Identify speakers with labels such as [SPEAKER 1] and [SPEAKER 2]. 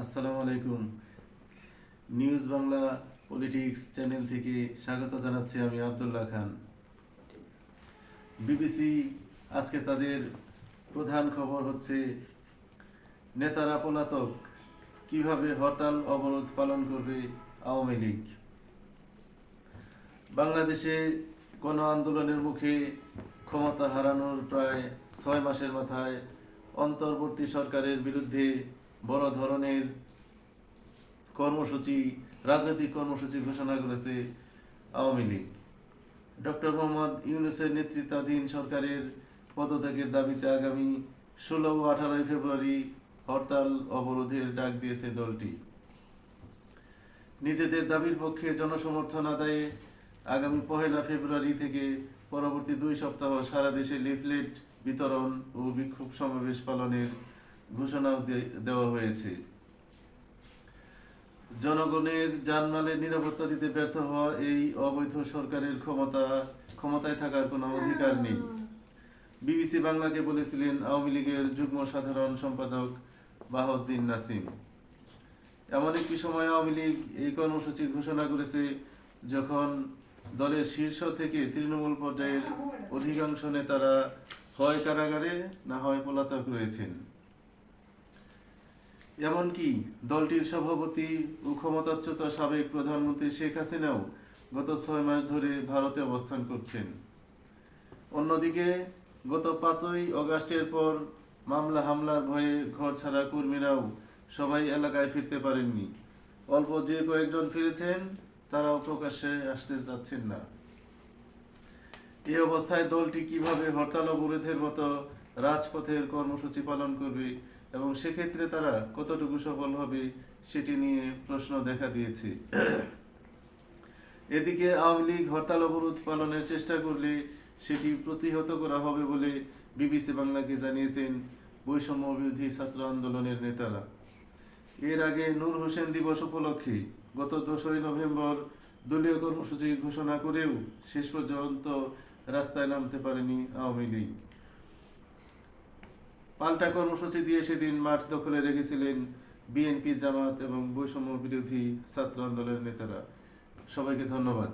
[SPEAKER 1] আসসালামু আলাইকুম। News Bangla politics channel থেকে স্বাগত জানাচ্ছি আমি আব্দুল্লাহ খান। বিবিসি আজকে তাদের প্রধান খবর হচ্ছে নেতারা পলাতক, কিভাবে হরতাল অবরোধ পালন করবে আওয়ামী লীগ। বাংলাদেশে গণ আন্দোলনের মুখে ক্ষমতা হারানোর প্রায় 6 মাসের মাথায় অন্তর্বর্তী সরকারের বিরুদ্ধে বড় ধরনের রাজনৈতিক কর্মসূচি ঘোষণা করেছে আওয়ামী লীগ। ডক্টর মোহাম্মদ ইউনূসের নেতৃত্বাধীন সরকারের পদত্যাগের দাবিতে আগামী 16 ও 18 ফেব্রুয়ারি হরতাল অবরোধের ডাক দিয়েছে দলটি। নিজেদের দাবির পক্ষে জনসমর্থন আদায়ে আগামী 1 ফেব্রুয়ারি থেকে পরবর্তী 2 সপ্তাহ সারা দেশে লিফলেট বিতরণ ও বিক্ষোভ সমাবেশ পালনের ঘোষণাও দেওয়া হয়েছে। জনগণের জানমালের নিরাপত্তা দিতে ব্যর্থ হওয়া এই অবৈধ সরকারের ক্ষমতায় থাকার কোনো অধিকার নেই, বিবিসি বাংলাকে বলেছিলেন আওয়ামী লীগের যুগ্ম সাধারণ সম্পাদক বাহাউদ্দিন নাসিম। এমন একটি সময় আওয়ামী লীগ এই কর্মসূচি ঘোষণা করেছে যখন দলের শীর্ষ থেকে তৃণমূল পর্যায়ের অধিকাংশ নেতারা হয় কারাগারে না হয় পলাতক রয়েছেন। এমনকি দলটির সভাপতি ও ক্ষমতাচ্যুত সাবেক প্রধানমন্ত্রী শেখ হাসিনাও গত 6 মাস ধরে ভারতে অবস্থান করছেন। অন্যদিকে গত 5ই আগস্টের পর মামলা হামলার ভয়ে ঘরছাড়া কর্মীরাও সবাই এলাকায় ফিরতে পারেননি। অল্প যে কয়েকজন ফিরেছেন তারাও প্রকাশ্যে আসতে যাচ্ছেন না। এই অবস্থায় দলটি কিভাবে হরতাল অবরোধের মতো রাজপথের কর্মসূচি পালন করবে এবং সেক্ষেত্রে তারা কতটুকু সফল হবে সেটি নিয়ে প্রশ্ন দেখা দিয়েছে। এদিকে আওয়ামী লীগ হরতাল অবরোধ পালনের চেষ্টা করলে সেটি প্রতিহত করা হবে বলে বিবিসি বাংলাকে জানিয়েছেন বৈষম্য বিরোধী ছাত্র আন্দোলনের নেতারা। এর আগে নূর হোসেন দিবস উপলক্ষে গত 2 নভেম্বর দলীয় কর্মসূচি ঘোষণা করেও শেষ পর্যন্ত রাস্তায় নামতে পারেনি আওয়ামী লীগ। পাল্টা কর্মসূচি দিয়ে সেদিন মাঠ দখলে রেখেছিলেন বিএনপি, জামাত এবং বৈষম্য বিরোধী ছাত্র আন্দোলনের নেতারা। সবাইকে ধন্যবাদ।